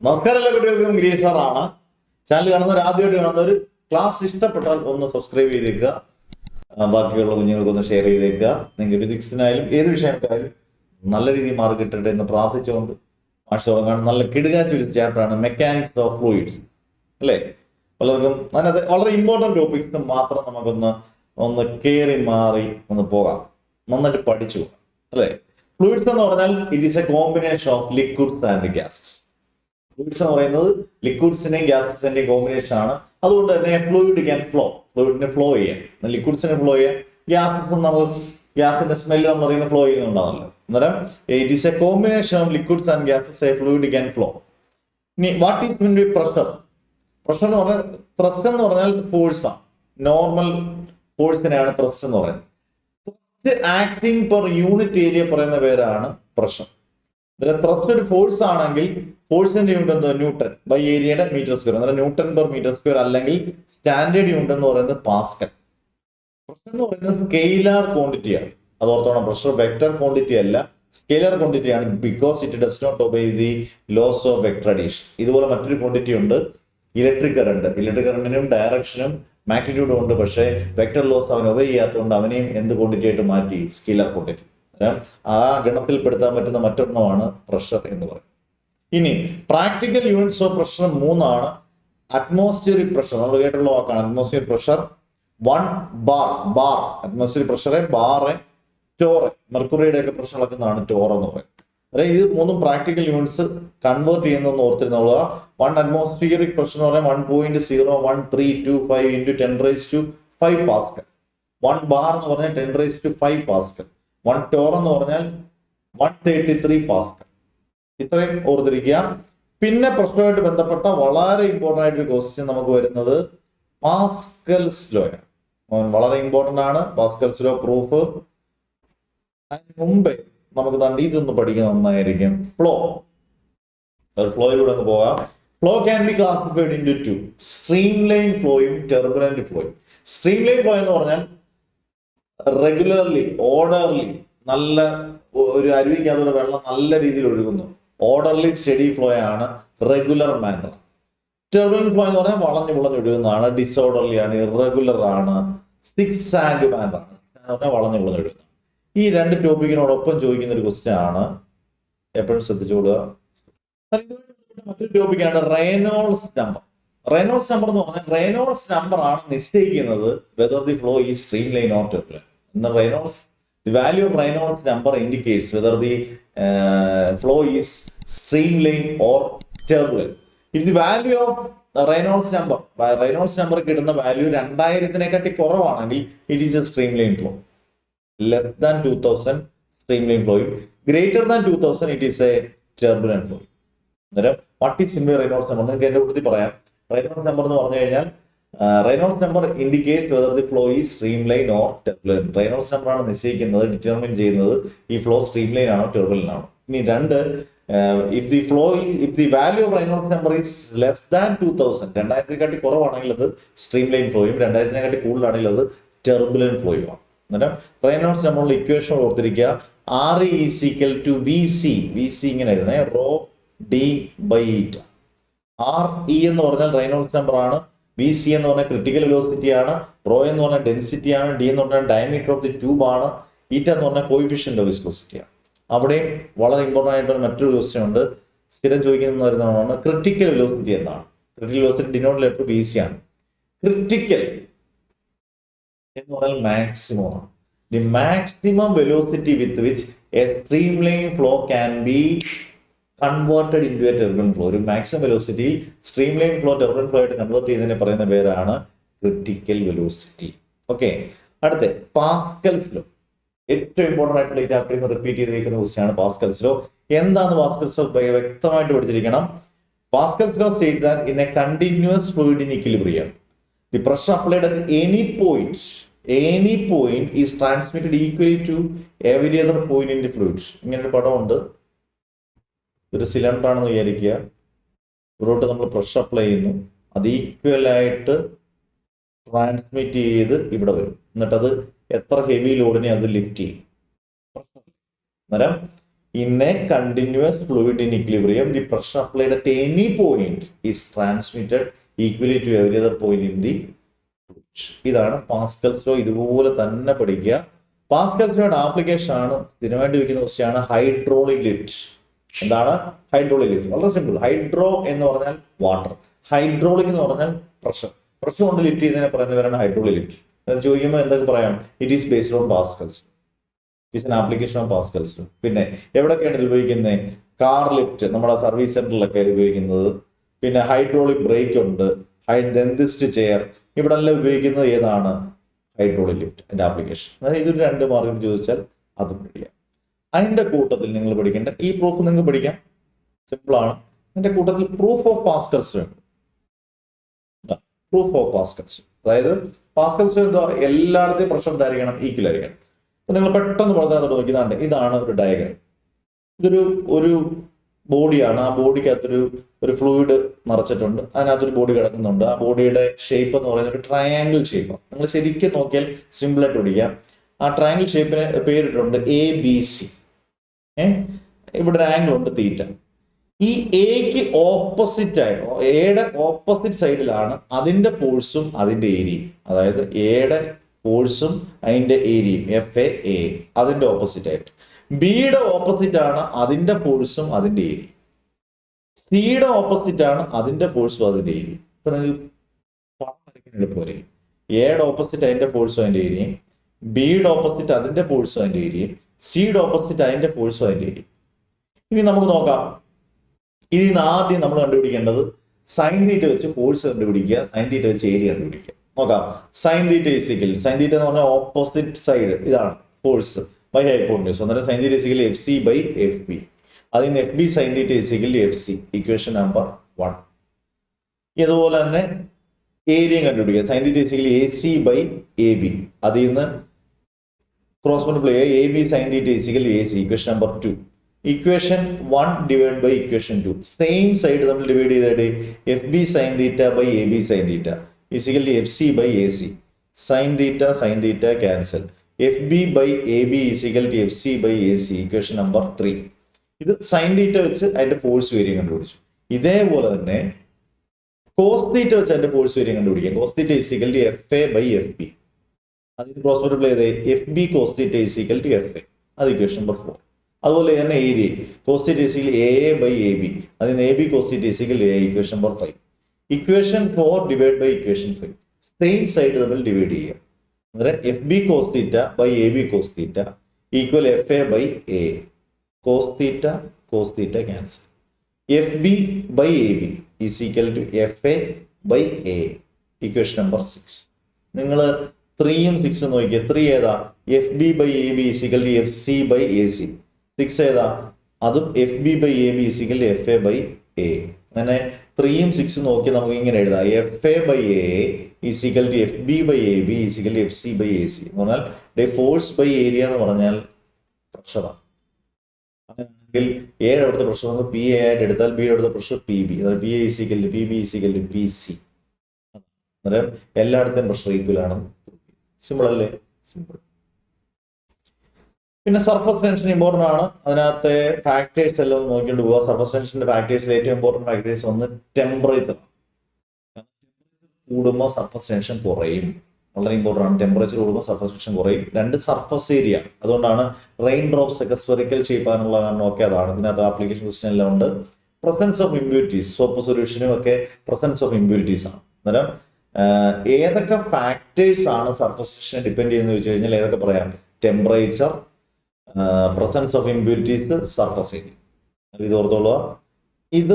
നമസ്കാരം എല്ലാ കുട്ടികൾക്കും ഗിരീഷ് സാറാണ്. ചാനൽ കാണുന്നവർ ആദ്യമായിട്ട് കാണുന്നവർ ക്ലാസ് ഇഷ്ടപ്പെട്ടാൽ ഒന്ന് സബ്സ്ക്രൈബ് ചെയ്തേക്കുക, ബാക്കിയുള്ള കുഞ്ഞുങ്ങൾക്കൊന്ന് ഷെയർ ചെയ്തേക്കുക. നിങ്ങൾക്ക് ഫിസിക്സിനായാലും ഏത് വിഷയങ്ങൾക്കായാലും നല്ല രീതിയിൽ മാർക്ക് കിട്ടട്ടെ എന്ന് പ്രാർത്ഥിച്ചുകൊണ്ട് മാഷ് തുടങ്ങാൻ. നല്ല കിടുകാച്ചൊരു ചാപ്റ്ററാണ് മെക്കാനിക്സ് ഓഫ് ഫ്ലൂയിഡ്സ് അല്ലേ. പലർക്കും അതിനകത്ത് വളരെ ഇമ്പോർട്ടൻറ്റ് ടോപ്പിക്സ് മാത്രം നമുക്കൊന്ന് കയറി മാറി ഒന്ന് പോകാം, നന്നായിട്ട് പഠിച്ചു പോകാം അല്ലേ. ഫ്ലൂയിഡ്സ് എന്ന് പറഞ്ഞാൽ it is a combination of liquids and gases. Fluids എന്ന് പറയുന്നത് ലിക്വിഡ്സിന്റെയും ഗ്യാസസിന്റെയും കോമ്പിനേഷൻ ആണ്. അതുകൊണ്ട് തന്നെ ഫ്ലൂയിഡ് ക്യാൻ ഫ്ലോ, ഫ്ലൂയിഡിന് ഫ്ലോ ചെയ്യാം, ലിക്വിഡ്സിന് ഫ്ലോ ചെയ്യാം, ഗ്യാസസ് നമുക്ക് ഗ്യാസിന്റെ സ്മെല്ല് നമ്മൾ അറിയുന്ന ഫ്ലോ ചെയ്യുന്നുണ്ടാണല്ലോ. അന്നേരം it is a combination of liquids and gases, a fluid can flow. ഇനി what is mean by pressure? Pressure എന്ന് പറഞ്ഞാൽ ത്രസ്റ്റ് എന്ന് പറഞ്ഞാൽ ഫോഴ്സ് ആണ്. നോർമൽ ഫോഴ്സിനെയാണ് ത്രസ്റ്റ് എന്ന് പറയുന്നത്. ആക്ടിങ് പെർ യൂണിറ്റ് ഏരിയ പറയുന്ന പേരാണ് പ്രഷർ. ത്രസ്റ്റ് ഒരു ഫോഴ്സ് ആണെങ്കിൽ ഫോഴ്സിന്റെ യൂണിറ്റ് എന്തോ ന്യൂട്ടൺ ബൈ ഏരിയയുടെ മീറ്റർ സ്ക്വയർ, അന്നേരം ന്യൂട്ടൺ പെർ മീറ്റർ സ്ക്വയർ അല്ലെങ്കിൽ സ്റ്റാൻഡേർഡ് യൂണിറ്റ് എന്ന് പറയുന്നത് പാസ്കൽ. പ്രഷർ എന്ന് പറയുന്നത് സ്കെയിലാർ ക്വാണ്ടിറ്റിയാണ്. അത് ഓർത്തോണം, പ്രഷർ വെക്ടർ ക്വാണ്ടിറ്റി അല്ല, സ്കെയിലർ ക്വാണ്ടിറ്റി ആണ്. Because it does not obey the laws of vector addition. ഇതുപോലെ മറ്റൊരു ക്വാണ്ടിറ്റി ഉണ്ട്, ഇലക്ട്രിക് കറണ്ട്. ഇലക്ട്രിക് കറണ്ടിനും ഡയറക്ഷനും മാഗ്നിറ്റ്യൂഡും ഉണ്ട്, പക്ഷേ വെക്ടർ ലോസ് അവൻ ഒബേ ചെയ്യാത്തതുകൊണ്ട് അവനെയും എന്ത് ക്വാണ്ടിറ്റി ആയിട്ട് മാറ്റി? Scalar quantity. ആ ഗണത്തിൽപ്പെടുത്താൻ പറ്റുന്ന മറ്റൊരെണ്ണമാണ് പ്രഷർ എന്ന് പറയുന്നത്. ഇനി പ്രാക്ടിക്കൽ യൂണിറ്റ്സ് ഓഫ് പ്രഷർ 3 ആണ്. അറ്റ്മോസ്ഫിയറിക് പ്രഷർ നമ്മൾ കേട്ടുള്ള വാക്കാണ്. Atmosphere pressure 1 bar. Bar atmospheric പ്രഷറെ, ബാറ്, ടോറ്, മെർക്കുറിയുടെ ഒക്കെ പ്രഷർ അളക്കുന്നതാണ് ടോർ എന്ന് പറയുന്നത്. അതായത് ഇത് 3 പ്രാക്ടിക്കൽ യൂണിറ്റ്സ് കൺവേർട്ട് ചെയ്യുന്നതെന്ന് ഓർത്തിരുന്നുള്ള. 1 അറ്റ്മോസ്ഫിയറിക് പ്രഷർ എന്ന് പറഞ്ഞാൽ 1.01325 into 10⁵5 പാസ്കൽ. 1 ബാർ എന്ന് പറഞ്ഞാൽ 10⁵5 പാസ്കൽ. 1 ടോർ എന്ന് പറഞ്ഞാൽ 133 പാസ്കൽ. ഇത്രയും ഓർത്തിരിക്കുക. പിന്നെ പ്രശ്നമായിട്ട് ബന്ധപ്പെട്ട വളരെ ഇമ്പോർട്ടൻ്റ് ആയിട്ടൊരു ക്വസ്റ്റ്യൻ നമുക്ക് വരുന്നത് പാസ്കൽസ് ലോ ആണ്. വളരെ ഇമ്പോർട്ടൻ്റ് ആണ് പാസ്കൽസ് ലോ പ്രൂഫ്. അതിന് മുമ്പേ നമുക്ക് ഇതൊന്ന് പഠിക്കാൻ നന്നായിരിക്കും. ഫ്ലോ, ഫ്ലോയിലൂടെ അങ്ങ് പോകാം. Flow can be classified into 2, streamline ഫ്ലോയും ടെർബുലന്റ് ഫ്ലോയും. സ്ട്രീം ലൈൻ ഫ്ലോ എന്ന് പറഞ്ഞാൽ റെഗുലർലി, ഓർഡർലി, നല്ല ഒരു അരുവിക്കകത്തൂടെ വെള്ളം നല്ല രീതിയിൽ ഒഴുകുന്നു. ഓർഡർലി സ്റ്റഡി ഫ്ലോ ആണ്, റെഗുലർ മാനർ. ടെർബുലന്റ് ഫ്ലോ എന്ന് പറഞ്ഞാൽ വളഞ്ഞു ഒഴുകുന്നതാണ്, ഡിസോർഡർലി ആണ്, ഇറഗുലർ ആണ്, സിക്സാഗ് മാനർ ആണ്, വളഞ്ഞു ഒഴുകുന്നത്. ഈ 2 ടോപ്പിക്കിനോടൊപ്പം ചോദിക്കുന്ന ഒരു ക്വസ്റ്റ്യൻ ആണ്, എപ്പോഴും ശ്രദ്ധിച്ചുകൊള്ളുക. മറ്റൊരു ടോപ്പിക്കാണ് റെയ്നോൾഡ്സ് നമ്പർ. റെയ്നോൾഡ്സ് നമ്പർ എന്ന് പറഞ്ഞാൽ റെയ്നോൾഡ്സ് നമ്പർ ആണ് നിശ്ചയിക്കുന്നത് വെദർ ദി ഫ്ലോ ഈ streamline or turbulent. The value of Reynolds number indicates whether the flow is streamline or turbulent. If the value of Reynolds number കിട്ടുന്ന value 2000 കുറവാണെങ്കിൽ it is a streamline flow. Less than 2000 streamline flow. Greater than 2000 it is a turbulent flow. അന്നേരം what is meant by Reynolds number നിങ്ങൾക്ക് എന്റെ കൂട്ടത്തിൽ പറയാം. Reynolds number എന്ന് പറഞ്ഞു കഴിഞ്ഞാൽ Reynolds number indicates whether the flow is streamline or turbulent. Reynolds number ആണ് നിശ്ചയിക്കുന്നത്, ഡിറ്റർമിൻ ചെയ്യുന്നത് ഈ ഫ്ലോ സ്ട്രീംലൈൻ ആണോ ടെർബുലന്റ് ആണോ. ഇനി 2, if the value of Reynolds number is less than 2000, 2000 കുറവാണെങ്കിൽ അത് സ്ട്രീംലൈൻ ഫ്ലോയും 2000 കൂടുതലാണെങ്കിൽ അത് ടെർബുലന്റ് ഫ്ലോയും ആണ്. അന്നേരം റെയ്നോൾഡ്സ് നമ്പറിന്റെ ഇക്വേഷൻ ഓർത്തിരിക്കുക. RE is equal to VC ഇങ്ങനെ എഴുതണേ, rho D by eta. RE എന്ന് പറഞ്ഞാൽ റെയ്നോൾഡ്സ് നമ്പർ ആണ്, VC എന്ന് പറഞ്ഞാൽ ക്രിട്ടിക്കൽ വെലോസിറ്റി ആണ്, റോ എന്ന് പറഞ്ഞാൽ ഡെൻസിറ്റി ആണ്, ഡി എന്ന് പറഞ്ഞാൽ ഡയമീറ്റർ ഓഫ് ദി ട്യൂബ് ആണ്, ഈറ്റ എന്ന് പറഞ്ഞാൽ കോയിഫിഷ്യന്റ് ഓഫ് വിസ്കോസിറ്റി ആണ്. അവിടെയും വളരെ ഇമ്പോർട്ടൻ്റ് ആയിട്ട് മറ്റൊരു ക്വസ്റ്റ്യൻ ഉണ്ട്, സ്ഥിരം ചോദിക്കുന്ന വരുന്നതാണ് ക്രിട്ടിക്കൽ വെലോസിറ്റി എന്നാണ്. Critical velocity denote letter VC ആണ്. ക്രിട്ടിക്കൽ എന്ന് പറഞ്ഞാൽ മാക്സിമം ആണ്. The maximum velocity with which a streamline flow can be converted into a turbulent flow. ഒരു മാക്സിമം വെലോസിറ്റിയിൽ സ്ട്രീംലൈൻ ഫ്ലോ ടെർബുലന്റ് ഫ്ലോ ആയിട്ട് കൺവേർട്ട് ചെയ്യുന്നതിനെ പറയുന്ന പേരാണ് ക്രിട്ടിക്കൽ വെലോസിറ്റി. ഓക്കെ, അടുത്ത പാസ്കൽസ് ലോ. ഏറ്റവും ഇമ്പോർട്ടൻ്റ് ആയിട്ടുള്ള ഈ ചാപ്റ്ററിൽ റിപ്പീറ്റ് ചെയ്തിരിക്കുന്ന ക്വസ്റ്റ്യൻ ആണ് പാസ്കൽസ് ലോ. എന്താണ് പാസ്കൽസ് ലോ? വ്യക്തമായിട്ട് പഠിച്ചിരിക്കണം. Pascal's law States that in a continuous fluid in equilibrium the pressure applied at any point is transmitted equally to every other point in the fluid. ഇങ്ങനൊരു പടമുണ്ട്. ഒരു cylinder ആണെന്ന് വിചാരിക്കുക, ഇവിടോട്ട് നമ്മൾ pressure apply ചെയ്യുന്നു, അത് ഈക്വലായിട്ട് ട്രാൻസ്മിറ്റ് ചെയ്ത് ഇവിടെ വരും. എന്നിട്ട് അത് എത്ര ഹെവി ലോഡിനെ അത് ലിഫ്റ്റ് ചെയ്യും. അന്നേരം In a continuous fluid in equilibrium, the pressure applied at any point is transmitted equally to every other point in the fluid. ഇതാണ് പാസ്കൽസ് ലോ. ഇതുപോലെ തന്നെ പഠിക്കുക. പാസ്കൽസ് ലോയുടെ ആപ്ലിക്കേഷൻ ആണ് സ്ഥിരമായിട്ട് വയ്ക്കുന്ന ക്വസ്റ്റ്യൻ ആണ് ഹൈഡ്രോളിക് ലിഫ്റ്റ്. എന്താണ് ഹൈഡ്രോളിക് ലിഫ്റ്റ്? വളരെ സിമ്പിൾ. ഹൈഡ്രോ എന്ന് പറഞ്ഞാൽ വാട്ടർ, ഹൈഡ്രോളിക് എന്ന് പറഞ്ഞാൽ പ്രഷർ. പ്രഷർ കൊണ്ട് ലിഫ്റ്റ് ചെയ്യുന്നതിനെ പറയുന്നവരാണ് ഹൈഡ്രോളിക് ലിഫ്റ്റ്. അത് ചോദിക്കുമ്പോൾ എന്തൊക്കെ പറയാം? It is based on Pascal's. It's an application of Pascal's law. പിന്നെ എവിടെയൊക്കെയാണ് ഇത് ഉപയോഗിക്കുന്നത്? കാർ ലിഫ്റ്റ്, നമ്മുടെ സർവീസ് സെന്ററിലൊക്കെ ഉപയോഗിക്കുന്നത്. പിന്നെ ഹൈഡ്രോളിക് ബ്രേക്ക് ഉണ്ട്, ഡെന്റിസ്റ്റ് ചെയർ, ഇവിടെ എല്ലാം ഉപയോഗിക്കുന്നത് ഏതാണ്? ഹൈഡ്രോളിക് ലിഫ്റ്റ് അതിന്റെ ആപ്ലിക്കേഷൻ. അതായത് ഇതൊരു 2 മാർക്കിന് ചോദിച്ചാൽ അതും പഠിക്കാം. അതിന്റെ കൂട്ടത്തിൽ നിങ്ങൾ പഠിക്കേണ്ട ഈ പ്രൂഫ് നിങ്ങൾക്ക് പഠിക്കാം, സിമ്പിൾ ആണ്. അതിന്റെ കൂട്ടത്തിൽ പ്രൂഫ് ഓഫ് പാസ്കൽസ് ഉണ്ട്. പ്രൂഫ് ഓഫ് പാസ്കൽസ്, അതായത് പാസ്കൽസ് എന്താ? എല്ലായിടത്തെയും പ്രഷർ ധാരിക്കണം, ഈക്വൽ ആയിരിക്കണം. അപ്പൊ നിങ്ങൾ പെട്ടെന്ന് പറഞ്ഞാൽ നോക്കിയതാണ്ട് ഇതാണ് ഒരു ഡയഗ്രാം. ഒരു ബോഡിയാണ്. ആ ബോഡിക്കകത്തൊരു ഫ്ലൂയിഡ് നിറച്ചിട്ടുണ്ട്, അതിനകത്തൊരു ബോഡി കിടക്കുന്നുണ്ട്. ആ ബോഡിയുടെ ഷേപ്പ് എന്ന് പറയുന്നത് ഒരു ട്രയാങ്കിൾ ഷേപ്പാണ്. നിങ്ങൾ ശരിക്കും നോക്കിയാൽ സിമ്പിൾ ആയിട്ട് പഠിക്കാം. ആ ട്രയാങ്കിൾ ഷേപ്പിന് പേരിട്ടുണ്ട് ABC. ഇവിടെ ഒരു ആംഗിൾ ഉണ്ട് തീറ്റ. ഈ എക്ക് ഓപ്പോസിറ്റ് ആയിട്ട്, എയുടെ ഓപ്പോസിറ്റ് സൈഡിലാണ് അതിന്റെ ഫോഴ്സും അതിന്റെ ഏരിയയും. അതായത് എയുടെ ഫോഴ്സും അതിന്റെ ഏരിയയും FA അതിന്റെ ഓപ്പോസിറ്റ് ആയിട്ട്. ബിയുടെ ഓപ്പോസിറ്റ് ആണ് അതിന്റെ ഫോഴ്സും അതിന്റെ ഏരിയയും. സിയുടെ ഓപ്പോസിറ്റ് ആണ് അതിന്റെ ഫോഴ്സും അതിന്റെ ഏരിയയും. ഇപ്പൊ എളുപ്പമായിരിക്കും. എയുടെ ഓപ്പോസിറ്റ് അതിന്റെ ഫോഴ്സും അതിന്റെ ഏരിയയും, ബിയുടെ ഓപ്പോസിറ്റ് അതിന്റെ ഫോഴ്സും അതിന്റെ ഏരിയയും, സിയുടെ ഓപ്പോസിറ്റ് അതിന്റെ ഫോഴ്സും അതിന്റെ ഏരിയയും. ഇനി നമുക്ക് നോക്കാം. ഇതിന് ആദ്യം നമ്മൾ കണ്ടുപിടിക്കേണ്ടത് സൈൻ തീറ്റ വെച്ച് ഫോഴ്സ് കണ്ടുപിടിക്കുക, സൈൻ തീറ്റ വെച്ച് ഏരിയ കണ്ടുപിടിക്കുക. നോക്കാം. Sine theta is equal, sine theta എന്ന് പറഞ്ഞാൽ ഓപ്പോസിറ്റ് സൈഡ് ഇതാണ് ഫോഴ്സ് ബൈ ഹൈപ്പോട്ടന്യൂസ്. അന്നേരം sine theta is equal FC by FB. അതിന് FB sine theta is equal FC, equation number 1. ഇതുപോലെ തന്നെ ഏരിയയും കണ്ടുപിടിക്കുക. Sine theta is equal AC by AB. അതിൽ നിന്ന് ക്രോസ് മൾട്ടിപ്ലൈ ചെയ്യുക. AB sine theta is equal AC, equation number 2. Equation 1 divide by equation 2. Same side നമ്മൾ divide ചെയ്തിട്ട് FB sine theta by AB sine theta is equal FC by AC. Sine theta cancel. FB by AB is equal FC by AC, equation number 3. ഇത് sine theta വെച്ച് അതിന്റെ force വേരിയം കണ്ടുപിടിച്ചു. ഇതേപോലെ തന്നെ cos theta വെച്ച് അതിന്റെ ഫോഴ്സ് വേരിയം കണ്ടുപിടിക്കാം. Cos theta is equal FA by FB. അതിന് ക്രോസ് മൾട്ടിപ്ലൈ ചെയ്ത് FB cos theta is equal FA, അത് ഇക്വേഷൻ നമ്പർ 4. അതുപോലെ തന്നെ area cos theta is equal AA by AB. അതിന് AB cos theta is equal A, equation number 5. Equation 4 divide by equation 5. Same side തമ്മിൽ divide ചെയ്യുക. അന്നേരം FB cos theta by AB cos theta equal FA by A. Cos theta cancel. FB by AB is equal to FA by A, equation number 6. നിങ്ങൾ 3ഉം 6ഉം നോക്കിയ 3 ഏതാ? FB by AB is equal to FC by AC. 6 ഏതാ? അതും FB by AB is equal to FA by A. അങ്ങനെ 3ഉം 6ഉം നോക്കി നമുക്ക് ഇങ്ങനെ എഴുതാം. FA by A is equal to FB by AB is equal to FC by AC. എന്ന് പറഞ്ഞാൽ ഫോഴ്സ് ബൈ ഏരിയ എന്ന് പറഞ്ഞാൽ പ്രഷറാണ്. അങ്ങനെയാണെങ്കിൽ എയുടെ അവിടുത്തെ പ്രഷർ നമുക്ക് PA ആയിട്ട് എടുത്താൽ ബിയുടെ അടുത്ത പ്രഷർ PB. അതായത് PA is equal to PB is equal to PC. അന്നേരം എല്ലായിടത്തെയും പ്രഷർ ഈക്വൽ ആണ്. സിമ്പിൾ അല്ലേ? സിമ്പിൾ. പിന്നെ സർഫസ് ടെൻഷൻ ഇമ്പോർട്ടൻ്റ് ആണ്. അതിനകത്തെ ഫാക്ടേഴ്സ് എല്ലാം നോക്കിയിട്ട് പോവുക. സർഫസ് ടെൻഷന്റെ ഫാക്ടേഴ്സിൽ ഏറ്റവും ഇമ്പോർട്ടൻറ്റ് ഫാക്ടേഴ്സ് ഒന്ന് ടെമ്പറേച്ചർ. കൂടുമ്പോൾ സർഫസ് ടെൻഷൻ കുറയും, വളരെ ഇമ്പോർട്ടൻ്റ് ആണ്. ടെമ്പറേച്ചർ കൂടുമ്പോൾ സർഫസ് ടെൻഷൻ കുറയും. 2 സർഫസ് ഏരിയ. അതുകൊണ്ടാണ് റെയിൻ ഡ്രോപ്സ് ഒക്കെ സ്ഫെറിക്കൽ ഷേപ്പ് ആകാനുള്ള കാരണം ഒക്കെ അതാണ്. ഇതിനകത്ത് ആപ്ലിക്കേഷൻ ക്വസ്റ്റ്യൻ എല്ലാം ഉണ്ട്. പ്രസൻസ് ഓഫ് ഇമ്പ്യൂരിറ്റീസ്, സോപ്പ് സൊല്യൂഷനും ഒക്കെ പ്രസൻസ് ഓഫ് ഇമ്പ്യൂരിറ്റീസ് ആണ്. അന്നേരം ഏതൊക്കെ ഫാക്ടേഴ്സ് ആണ് സർഫസ് ടെൻഷനെ ഡിപ്പെൻഡ് ചെയ്യുന്നത് ചോദിച്ചു കഴിഞ്ഞാൽ ഏതൊക്കെ പറയാം? Temperature, presence of impurities, surface area. ഇത് ഓർത്തോളുക. ഇത്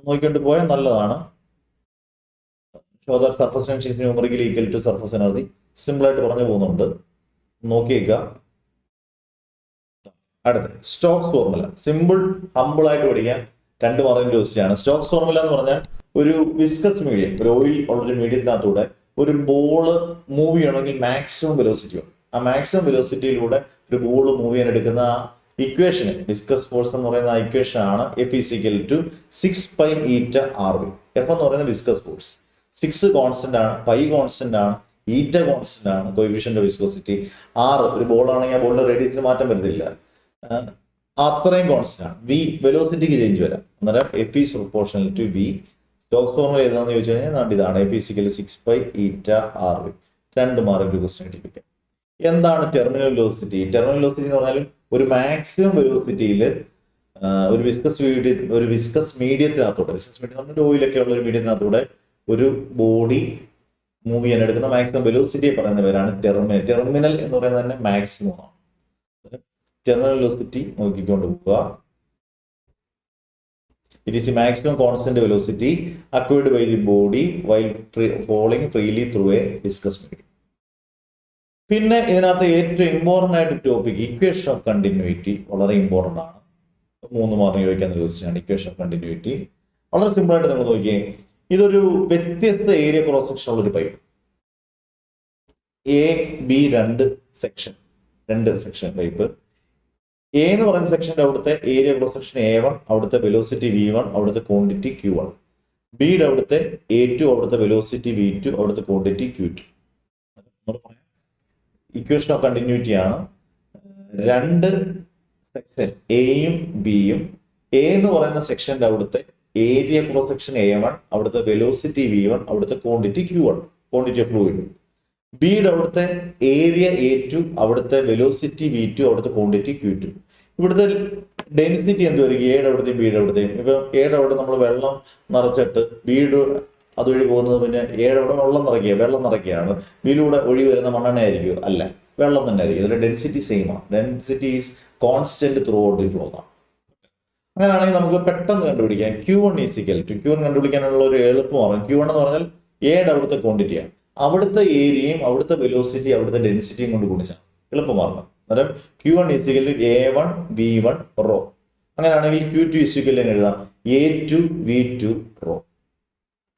നോക്കിക്കൊണ്ട് പോയാൽ നല്ലതാണ്. Show that surface tension is numerically equal to surface energy. Simple ആയിട്ട് പറഞ്ഞു പോകുന്നുണ്ട്, നോക്കിയേക്കുക. അടുത്ത സ്റ്റോക്സ് ഫോർമുല. സിമ്പിൾ ഹമ്പിൾ ആയിട്ട് പഠിക്കാൻ 2 മാർക്കിന്റെ ക്വസ്റ്റ്യൻ. സ്റ്റോക്സ് ഫോർമുല എന്ന് പറഞ്ഞാൽ ഒരു വിസ്കസ് മീഡിയം, ഒരു ഓയിൽ ഉള്ളൊരു മീഡിയത്തിനകത്തൂടെ ഒരു ബോള് മൂവ് ചെയ്യണമെങ്കിൽ മാക്സിമം വെലോസിറ്റി വേണം. ആ മാക്സിമം വെലോസിറ്റിയിലൂടെ ഒരു ബോൾ മൂവ് ചെയ്യാൻ എടുക്കുന്ന ആ ഇക്വേഷന്, വിസ്കസ് ഫോഴ്സ് എന്ന് പറയുന്ന ഇക്വേഷൻ ആണ് F ഈക്വൽ ടു 6 പൈ ഈറ്റ RV. F എന്ന് പറയുന്നത് വിസ്കസ് ഫോഴ്സ്. 6 കോൺസ്റ്റന്റ് ആണ്, പൈ കോൺസ്റ്റന്റ് ആണ്, ഈറ്റ കോൺസ്റ്റന്റ് ആണ്, കോഎഫിഷ്യന്റ് ഓഫ് വിസ്കോസിറ്റി. 6 ഒരു ബോൾ ആണെങ്കിൽ ആ ബോളിന്റെ റേഡിയസിന് മാറ്റം വരുന്നില്ല. അത്രയും കോൺസ്റ്റന്റ് ആണ്. വി വെലോസിറ്റിക്ക് ചേഞ്ച് വരാം. അന്നേരം F is proportional to V. Stokes formula ഏതാണെന്ന് ചോദിച്ചു കഴിഞ്ഞാൽ ഇതാണ് F is equal 6 eta R V. 2 mark question കിട്ടിയിരിക്കും. എന്താണ് ടെർമിനൽ വെലോസിറ്റി? ടെർമിനൽ വെലോസിറ്റി എന്ന് പറഞ്ഞാൽ ഒരു മാക്സിമം വെലോസിറ്റിയിൽ ഒരു വിസ്കസ് മീഡിയത്തിനകത്തൂടെ, വിസ്കസ് മീഡിയം പറഞ്ഞാൽ ഓയിലൊക്കെ ഉള്ള ഒരു മീഡിയത്തിനകത്തൂടെ ഒരു ബോഡി മൂവ് ചെയ്യാൻ എടുക്കുന്ന മാക്സിമം വെലോസിറ്റിയെ പറയുന്ന പേരാണ് ടെർമിനൽ. ടെർമിനൽ എന്ന് പറയുന്നത് തന്നെ മാക്സിമം ആണ്. ടെർമിനൽ വെലോസിറ്റി നോക്കിക്കൊണ്ട് പോവുക. It is the maximum constant velocity acquired by the body while falling freely through a viscous medium. പിന്നെ ഇതിനകത്ത് ഏറ്റവും ഇമ്പോർട്ടൻ്റ് ആയിട്ട് ടോപ്പിക് ഇക്വേഷൻ ഓഫ് കണ്ടിന്യൂറ്റി വളരെ ഇമ്പോർട്ടൻ്റ് ആണ്. 3 മാർക്ക് ചോദിക്കാവുന്ന ക്വസ്റ്റ്യൻ ഇക്വേഷൻ ഓഫ് കണ്ടിന്യൂറ്റി. വളരെ സിമ്പിൾ ആയിട്ട് നമ്മൾ നോക്കിയേ. ഇതൊരു വ്യത്യസ്ത ഏരിയ ക്രോസ് സെക്ഷൻ ഉള്ള ഒരു പൈപ്പ്. എ ബി രണ്ട് സെക്ഷൻ പൈപ്പ്. എ എന്ന് പറയുന്ന സെക്ഷന്റെ അവിടുത്തെ ഏരിയ ക്രോസ് സെക്ഷൻ A1, അവിടുത്തെ വെലോസിറ്റി V1, അവിടുത്തെ ക്വാണ്ടിറ്റി Q1. ബിയുടെ അവിടുത്തെ A2, അവിടുത്തെ വെലോസിറ്റി V2, അവിടുത്തെ quantity Q2. Equation of continuity ആണ്. രണ്ട് സെക്ഷൻ എയും ബിയും. എ എന്ന് പറയുന്ന സെക്ഷന്റെ അവിടുത്തെ ഏരിയ ക്രോസ് സെക്ഷൻ A1, അവിടുത്തെ വെലോസിറ്റി V1, അവിടുത്തെ quantity Q1, quantity of fluid. ബിയുടെ അവിടുത്തെ ഏരിയ A2, അവിടുത്തെ വെലോസിറ്റി V2, അവിടുത്തെ ക്വാണ്ടിറ്റി Q2. ഇവിടുത്തെ ഡെൻസിറ്റി എന്തുവരിക്കും? എയുടെ അവിടുത്തെയും ബിയുടെ അവിടുത്തെയും. ഇപ്പൊ എയുടെ അവിടെ നമ്മൾ വെള്ളം നിറച്ചിട്ട് ബിയുടെ അതുവഴി പോകുന്നത് പിന്നെ എയുടെ അവിടെ വെള്ളം നിറയ്ക്കുകയാണ്. ബിയിലൂടെ ഒഴി വരുന്ന മണ്ണെണ്ണ ആയിരിക്കും? അല്ല, വെള്ളം തന്നെ ആയിരിക്കും. ഇതിന്റെ ഡെൻസിറ്റി സെയിം ആണ്. Density is constant throughout the flow ആണ്. അങ്ങനെയാണെങ്കിൽ നമുക്ക് പെട്ടെന്ന് കണ്ടുപിടിക്കാം. Q1 ഈസിക്കൽ ടു Q1 കണ്ടുപിടിക്കാനുള്ള ഒരു എളുപ്പമാണ്. Q1 എന്ന് പറഞ്ഞാൽ എയുടെ അവിടുത്തെ ക്വാണ്ടിറ്റിയാണ്. അവിടുത്തെ ഏരിയയും അവിടുത്തെ വെലോസിറ്റി അവിടുത്തെ ഡെൻസിറ്റിയും കൊണ്ട് ഗുണിച്ചാൽ എളുപ്പമാർഗം. അന്നേരം Q1 is equal to A1 V1 raw. അങ്ങനെയാണെങ്കിൽ Q2 ഈസിക്കൽ എഴുതാം A2 V2 rho.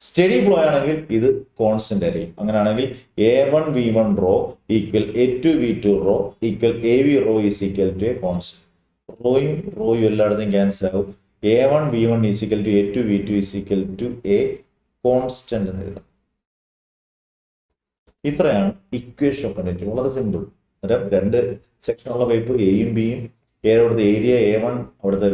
Steady flow ആണെങ്കിൽ ഇത് കോൺസ്റ്റന്റ് ആയിരിക്കും. അങ്ങനെയാണെങ്കിൽ A1 V1 rho equal A2 V2 rho equal AV rho is equal to a constant. റോയും എല്ലായിടത്തും ക്യാൻസൽ ആകും. A1 V1 is equal to A2 V2 is equal to a constant എന്ന് എഴുതാം. ഇത്രയാണ് ഇക്വേഷൻ ഓഫ് കണ്ടിന്യൂറ്റി. വളരെ സിമ്പിൾ. രണ്ട് സെക്ഷനുള്ള പൈപ്പ് എയും ബിയും. എയുടെ അവിടുത്തെ ഏരിയ A1, അവിടുത്തെ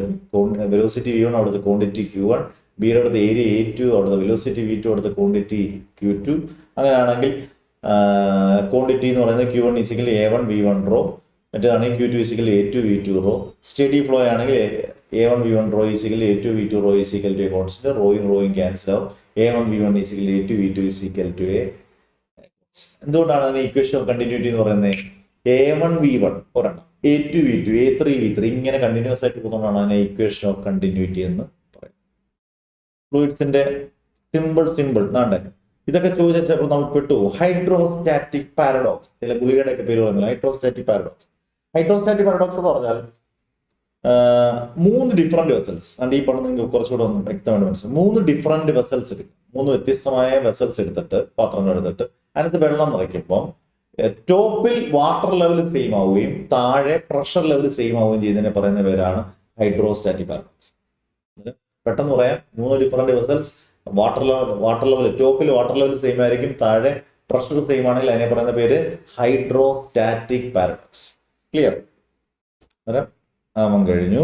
വെലോസിറ്റി V1, അവിടുത്തെ ക്വാണ്ടിറ്റി Q1. ബിയുടെ അവിടുത്തെ ഏരിയ A2, അവിടുത്തെ വെലോസിറ്റി V2, അവിടുത്തെ ക്വാണ്ടിറ്റി Q2. അങ്ങനെയാണെങ്കിൽ ക്വാണ്ടിറ്റി എന്ന് പറയുന്നത് Q1 is equal A1 V1 rho. മറ്റേതാണെങ്കിൽ Q2 is equal A2 V2 rho. Steady flow ആണെങ്കിൽ A1 V1 rho is equal A2 V2 rho is equal to a constant. റോയും ക്യാൻസൽ ആവും. A1 V1 is equal A2 V2 is equal to A. എന്തുകൊണ്ടാണ് അതിന് equation of continuity എന്ന് പറയുന്നത്? A1 V1 ഒരെണ്ണം, A2 V2, A3 V3 ഇങ്ങനെ continuous ആയിട്ട് പോകുന്നതുകൊണ്ടാണ് അതിനെ ഇക്വേഷൻ ഓഫ് കണ്ടിന്യൂറ്റി എന്ന് പറയുന്നത്. ഫ്ലൂയിഡ്സിന്റെ സിമ്പിൾ നാണ്ടേ ഇതൊക്കെ ചോദിച്ചപ്പോൾ നമ്മൾ പെട്ടു. ഹൈഡ്രോസ്റ്റാറ്റിക് പാരഡോക്സ്, ചില ഗുളികയുടെ ഒക്കെ പേര് പറയുന്നത് ഹൈഡ്രോസ്റ്റാറ്റിക് പാരഡോക്സ്. ഹൈഡ്രോസ്റ്റാറ്റിക് പാരഡോക്സ് എന്ന് പറഞ്ഞാൽ 3 ഡിഫറെന്റ് വെസൽസ്. ഈ പറഞ്ഞ നിങ്ങൾക്ക് കുറച്ചുകൂടെ ഒന്ന് വ്യക്തമായിട്ട് മനസ്സിലാവും. 3 ഡിഫറെന്റ് വെസൽസ് എടുക്കും. 3 വ്യത്യസ്തമായ വെസൽസ് എടുത്തിട്ട്, പാത്രങ്ങൾ എടുത്തിട്ട് അതിനകത്ത് വെള്ളം നിറയ്ക്കുമ്പോൾ ടോപ്പിൽ വാട്ടർ ലെവൽ സെയിം ആവുകയും താഴെ പ്രഷർ ലെവൽ സെയിം ആവുകയും ചെയ്യുന്നതിനെ പറയുന്ന പേരാണ് ഹൈഡ്രോസ്റ്റാറ്റിക് പാരഡോക്സ്. പെട്ടെന്ന് പറയാം. 3 ഡിഫറെന്റ് വെസൽസ്, വാട്ടർ ലെവൽ ടോപ്പിൽ വാട്ടർ ലെവൽ സെയിം ആയിരിക്കും, താഴെ പ്രഷർ സെയിം ആണെങ്കിൽ അതിനെ പറയുന്ന പേര് ഹൈഡ്രോസ്റ്റാറ്റിക് പാരഡോക്സ്. ക്ലിയർ? ആമം കഴിഞ്ഞു.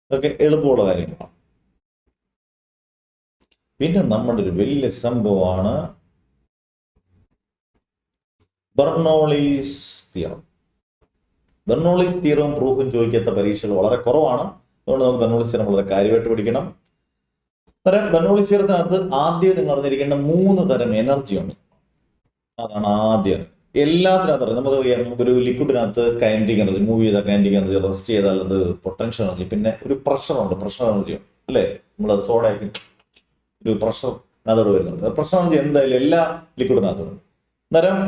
ഇതൊക്കെ എളുപ്പമുള്ള കാര്യങ്ങളാണ്. പിന്നെ നമ്മുടെ ഒരു വലിയ സംഭവമാണ് ബെർണോളീസ് തിയറം. ബെർണോളീസ് തിയറവും പ്രൂഫും ചോദിക്കാത്ത പരീക്ഷകൾ വളരെ കുറവാണ്. അതുകൊണ്ട് നമുക്ക് ബെർണോളീസ് തിയറം വളരെ കാര്യമായിട്ട് പഠിക്കണം. ബെർണോളീസ് തിയറത്തിനകത്ത് ആദ്യം നിങ്ങൾ അറിഞ്ഞിരിക്കേണ്ട 3 തരം എനർജി ഉണ്ട്. അതാണ് ആദ്യം. എല്ലാത്തിനകത്ത് നമുക്കറിയാം. നമുക്കൊരു ലിക്വിഡിനകത്ത് കൈനറ്റിക് എനർജി, മൂവ് ചെയ്താൽ കൈനറ്റിക് എനർജി, റെസ്റ്റ് ചെയ്താൽ അത് പൊട്ടൻഷ്യൽ എനർജി, പിന്നെ ഒരു പ്രഷർ ഉണ്ട്, പ്രഷർ എനർജി ഉണ്ട് അല്ലേ? നമ്മൾ സോഡയ്ക്ക് ഒരു പ്രഷർ അതോട് വരുന്നുണ്ട്. പ്രഷർ എനർജി എന്തായാലും എല്ലാ ലിക്വിഡിനകത്തും. അന്നേരം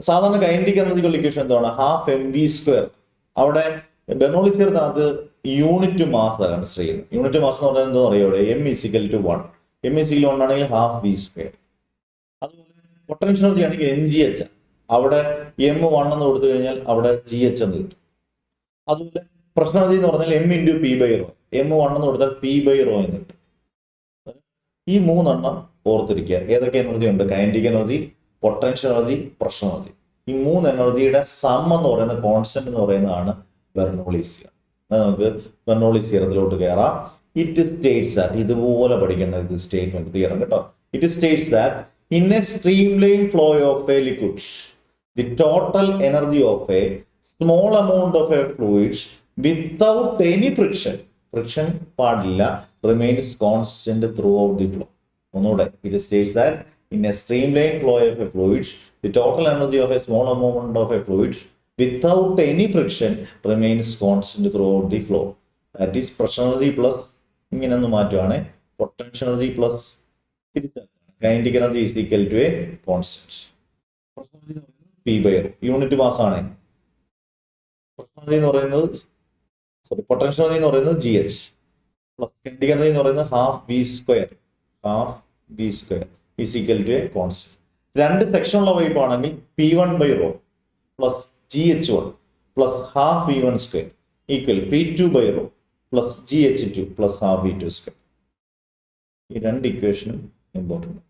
സാധാരണ കൈനറ്റിക് എനർജിക്കുള്ള ഇക്വേഷൻ എന്താണ്? ½ mv². അവിടെ ബെർണോളീസ് തിയറത്തിനകത്ത് യൂണിറ്റ് മാസ് കൺസിഡർ ചെയ്യുന്നത്. യൂണിറ്റ് മാസ് എന്ന് പറഞ്ഞാൽ എന്താ അറിയാം? M = 1. M = 1 ആണെങ്കിൽ ½ v². അതുപോലെ പൊട്ടൻഷ്യൽ എനർജി ആണെങ്കിൽ mgh. അവിടെ M1 എന്ന് കൊടുത്തു കഴിഞ്ഞാൽ അവിടെ GH എന്ന് കിട്ടും. അതുപോലെ പ്രഷർ എനർജി എന്ന് പറഞ്ഞാൽ M × P/ρ. M1 എന്ന് കൊടുത്താൽ P/ρ എന്ന് കിട്ടും. ഈ 3 എണ്ണം ഓർത്തിരിക്കുക. ഏതൊക്കെ എനർജി ഉണ്ട്? Kinetic energy, potential energy, pressure energy. ഈ 3 എനർജിയുടെ സം എന്ന് പറയുന്ന കോൺസ്റ്റന്റ് എന്ന് പറയുന്നതാണ് ബെർണോളീസ് തിയറം. നമുക്ക് ബെർണോളിസ് തിയറത്തിലോട്ട് കയറാം. ഇറ്റ് സ്റ്റേറ്റ്സ് ദാറ്റ്, ഇതുപോലെ പഠിക്കേണ്ട ഇത് സ്റ്റേറ്റ്മെന്റ് തിയറം കേട്ടോ. It states that in a streamline flow of a liquid the total energy of a small amount of a fluid without any friction പാടില്ല, remains constant throughout the flow. ഒന്നുകൂടെ, it states that in a streamline flow of a fluid, the total energy of a small amount of a fluid without any friction remains constant throughout the flow. That is pressure energy plus ഇങ്ങനെ മാറ്റുവാണ് potential energy plus kinetic energy is equal to a constant. P by R unit mass ആണ്. potential energy എന്ന് പറയുന്നത് GH plus kinetic energy എന്ന് പറയുന്നത് half V square is equal to a constant. രണ്ട് സെക്ഷനുള്ള pipe ആണെങ്കിൽ P1 by rho plus GH1 plus half V1 square equal P2 by rho plus GH2 plus half V2 square. ഈ രണ്ട് ഇക്വേഷനും important.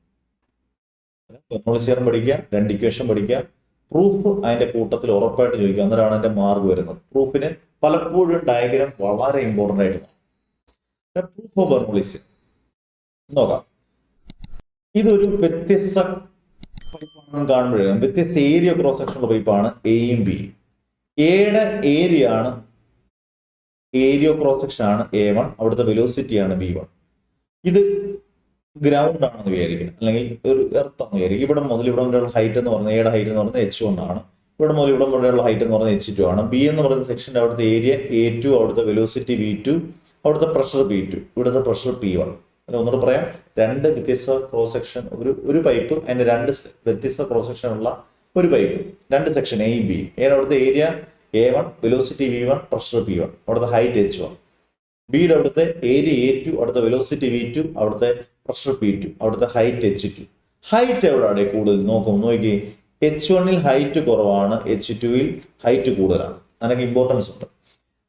Bernoulli's theorem പഠിക്കുക, രണ്ട് equation പഠിക്കുക, proof അതിന്റെ കൂട്ടത്തിൽ ഉറപ്പായിട്ട് ചോദിക്കുക. അന്നേരമാണ് അതിന്റെ മാർക്ക് വരുന്നത്. പ്രൂഫിന് പലപ്പോഴും ഡയഗ്രാം വളരെ ഇമ്പോർട്ടൻ്റ് ആയിട്ട് പ്രൂഫ് ഓഫ് ബെർണോളിസ് നോക്കാം. ഇതൊരു വ്യത്യസ്ത പൈപ്പാണെന്ന് കാണുമ്പോഴേ വ്യത്യസ്ത ഏരിയ ക്രോസ് സെക്ഷനുള്ള പൈപ്പാണ് എയും ബിയും. എയുടെ ഏരിയ ആണ് ഏരിയ ക്രോസ് സെക്ഷൻ ആണ് A1, അവിടുത്തെ വെലോസിറ്റി ആണ് B1. ഇത് ഗ്രൗണ്ട് ആണെന്ന് വിചാരിക്കുക, അല്ലെങ്കിൽ ഒരു എർത്ത് ആണെന്ന് വിചാരിക്കുക. ഇവിടെ മുതൽ ഇവിടെ വരെയുള്ള ഹൈറ്റ് എന്ന് പറയുന്നത് എയുടെ ഹൈറ്റ് എന്ന് പറയുന്നത് H1 ആണ്. ഇവിടെ മുതൽ ഇവിടെ വരെയുള്ള ഹൈറ്റ് എന്ന് പറയുന്നത് H2 ആണ്. ബി എന്ന് പറയുന്ന സെക്ഷന്റെ അവിടുത്തെ ഏരിയ A2, അവിടുത്തെ വെലോസിറ്റി V2, അവിടുത്തെ പ്രഷർ P2, ഇവിടുത്തെ പ്രഷർ P1. ഒന്നുകൂടെ പറയാം, രണ്ട് വ്യത്യസ്ത ക്രോസ് സെക്ഷൻ, ഒരു പൈപ്പ് അതിന്റെ രണ്ട് വ്യത്യസ്ത ക്രോസ് സെക്ഷൻ ഉള്ള ഒരു പൈപ്പ്, രണ്ട് സെക്ഷൻ എ ബി. എയുടെ അവിടുത്തെ area A1, velocity V1, pressure P1, അവിടുത്തെ ഹൈറ്റ് H1. ബിയുടെ അവിടുത്തെ ഏരിയ A2, അവിടുത്തെ വെലോസിറ്റി V2, അവിടുത്തെ പ്രഷർ P2, അവിടുത്തെ ഹൈറ്റ് H2. ഹൈറ്റ് എവിടെയാണ് കൂടുതൽ നോക്കി H1-ൽ ഹൈറ്റ് കുറവാണ്, H2-ൽ ഹൈറ്റ് കൂടുതലാണ്. അതിനൊക്കെ ഇമ്പോർട്ടൻസ് ഉണ്ട്.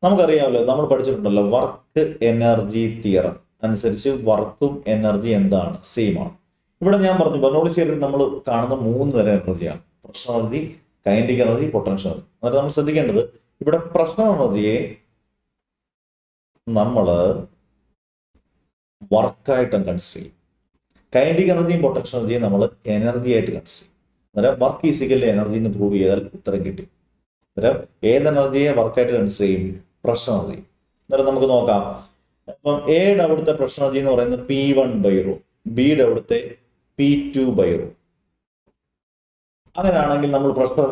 നമുക്കറിയാമല്ലോ, നമ്മൾ പഠിച്ചിട്ടുണ്ടല്ലോ വർക്ക് എനർജി തിയറം അനുസരിച്ച് വർക്കും എനർജി എന്താണ്, സെയിം ആണ്. ഇവിടെ ഞാൻ പറഞ്ഞു ബെർണോളിസ് തിയറിൽ നമ്മൾ കാണുന്ന 3 തരം എനർജിയാണ്: pressure energy, kinetic energy, potential energy. അതായത് നമ്മൾ ശ്രദ്ധിക്കേണ്ടത് ഇവിടെ പ്രഷർ എനർജിയെ നമ്മൾ വർക്കായിട്ടാണ് കൺസിഡർ ചെയ്യും. കൈനറ്റിക് എനർജിയും പൊട്ടൻഷ്യൽ എനർജിയും നമ്മൾ എനർജി ആയിട്ട് കൺസിഡർ ചെയ്യും. അന്നേരം വർക്ക് ഈസിക്കൽ എനർജി എന്ന് പ്രൂവ് ചെയ്താൽ ഉത്തരം കിട്ടി. അന്നേരം ഏത് എനർജിയെ വർക്കായിട്ട് കൺസിഡർ ചെയ്യും? Pressure energy. അന്നേരം നമുക്ക് നോക്കാം. അപ്പം എയുടെ അവിടുത്തെ പ്രഷർ എനർജി എന്ന് പറയുന്നത് P1 by rho, ബിയുടെ അവിടുത്തെ P2 by rho. അങ്ങനെയാണെങ്കിൽ നമ്മൾ പ്രഷർ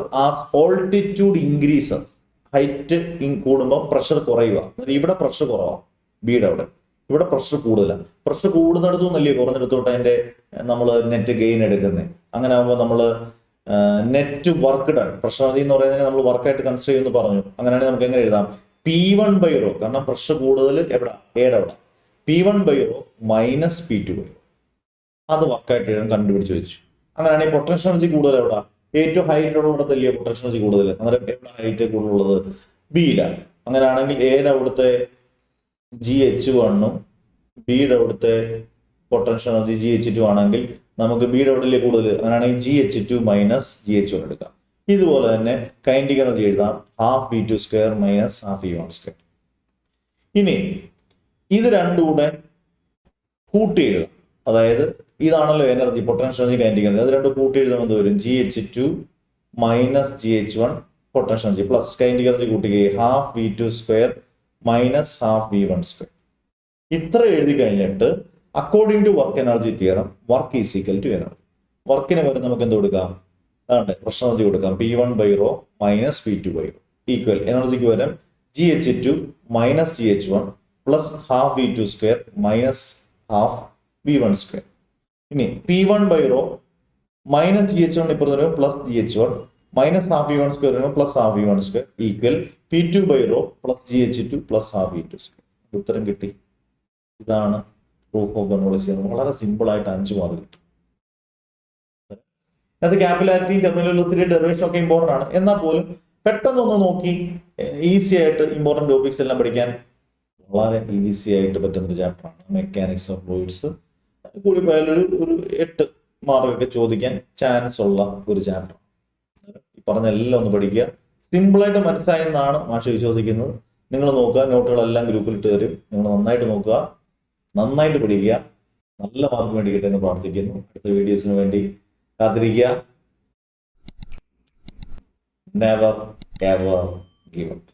ഓൾട്ടിറ്റ്യൂഡ് ഇൻക്രീസ്, ഹൈറ്റ് കൂടുമ്പോൾ പ്രഷർ കുറയുക. ഇവിടെ പ്രഷർ കുറവാണ് ബിയുടെ അവിടെ, ഇവിടെ പ്രഷർ കൂടുതലാണ്. പ്രഷർ കൂടുന്നിടത്തും നല്ല കുറഞ്ഞെടുത്തോട്ട് അതിന്റെ നമ്മൾ നെറ്റ് ഗെയിൻ എടുക്കുന്നത്. അങ്ങനെ ആകുമ്പോൾ നമ്മൾ net work done, pressure energy എന്ന് പറയുന്നതിന് നമ്മൾ വർക്കായിട്ട് കൺസിഡർ ചെയ്യുമെന്ന് പറഞ്ഞു. അങ്ങനെയാണെങ്കിൽ നമുക്ക് എങ്ങനെ എഴുതാം? P1 by rho, കാരണം പ്രഷർ കൂടുതൽ എവിടെ? എയുടെ അവിടെ. P1 by rho minus P2 by rho. അത് വർക്കായിട്ട് കണ്ടുപിടിച്ച് വെച്ചു. അങ്ങനെയാണെങ്കിൽ പൊട്ടൻഷ്യൽ എനർജി കൂടുതൽ എവിടെ? ഏറ്റവും ഹൈറ്റ് ഉള്ളിടത്തല്ലേ പൊട്ടൻഷ്യൽ എനർജി കൂടുതൽ. അന്നേരം എവിടെ ഹൈറ്റ് കൂടുതലുള്ളത്? ബിയിലാണ്. അങ്ങനെയാണെങ്കിൽ എയുടെ അവിടുത്തെ GH1-ഉം ബിയുടെ അവിടുത്തെ പൊട്ടൻഷ്യൽ എനർജി GH2 ആണെങ്കിൽ നമുക്ക് ബിയുടെ അവിടെ കൂടുതൽ. അങ്ങനെയാണെങ്കിൽ GH2 minus GH1 എടുക്കാം. ഇതുപോലെ തന്നെ കൈനറ്റിക് എനർജി എഴുതാം, half V2 square minus half V1 square. ഇനി ഇത് രണ്ടും കൂടെ കൂട്ടി എഴുതാം. അതായത് ഇതാണല്ലോ energy, potential energy, kinetic energy. അത് രണ്ടും കൂട്ടി എഴുതുന്നത് വരും GH2 minus GH1 potential energy plus kinetic energy കൂട്ടുകയും half V2 square minus half V1 square. ഇത്ര എഴുതി കഴിഞ്ഞിട്ട് according to work energy theorem work is equal to energy. വർക്കിന് വരെ നമുക്ക് എന്ത് കൊടുക്കാം? പ്രഷർ എനർജി കൊടുക്കാം, P1 by rho minus P2 by rho equal എനർജിക്ക് വരും GH2 minus GH1 plus half V2 square minus half V1 square. ഇനി P1 by rho minus GH1 ഇപ്പുറത്ത് വരും plus GH1 minus half V1 square വരും plus half V1 square equal P2 by rho plus GH2 plus half V2 square. ഉത്തരം കിട്ടി. ഇതാണ് proof of Bernoulli's theorem. വളരെ simple ആയിട്ട് 5 mark കിട്ടും. അത് ക്യാപിലാരിറ്റി, ടെർമിനൽ വെലോസിറ്റി, ഡെറിവേഷൻ ഒക്കെ ഇമ്പോർട്ടൻ്റ് ആണ്. എന്നാൽ പോലും പെട്ടെന്നൊന്ന് നോക്കി ഈസി ആയിട്ട് ഇമ്പോർട്ടൻറ്റ് ടോപ്പിക്സ് എല്ലാം പഠിക്കാൻ വളരെ ഈസി ആയിട്ട് പറ്റുന്ന ഒരു ചാപ്റ്ററാണ് മെക്കാനിക്സ് ഓഫ് ഫ്ലൂയിഡ്സ്. കൂടി പോയാൽ ഒരു 8 മാർക്കൊക്കെ ചോദിക്കാൻ ചാൻസ് ഉള്ള ഒരു ചാപ്റ്റർ. പറഞ്ഞ എല്ലാം ഒന്ന് പഠിക്കുക. സിമ്പിളായിട്ട് മനസ്സിലായെന്നാണ് മാഷ് വിശ്വസിക്കുന്നത്. നിങ്ങൾ നോക്കുക, നോട്ടുകളെല്ലാം ഗ്രൂപ്പിൽ ഇട്ട് തരും. നിങ്ങൾ നന്നായിട്ട് നോക്കുക, നന്നായിട്ട് പഠിക്കുക, നല്ല മാർക്ക് മേടിക്കട്ടെ എന്ന് പ്രാർത്ഥിക്കുന്നു. അടുത്ത വീഡിയോസിന് വേണ്ടി കാത്തിരിക്കുക. Never ever give up.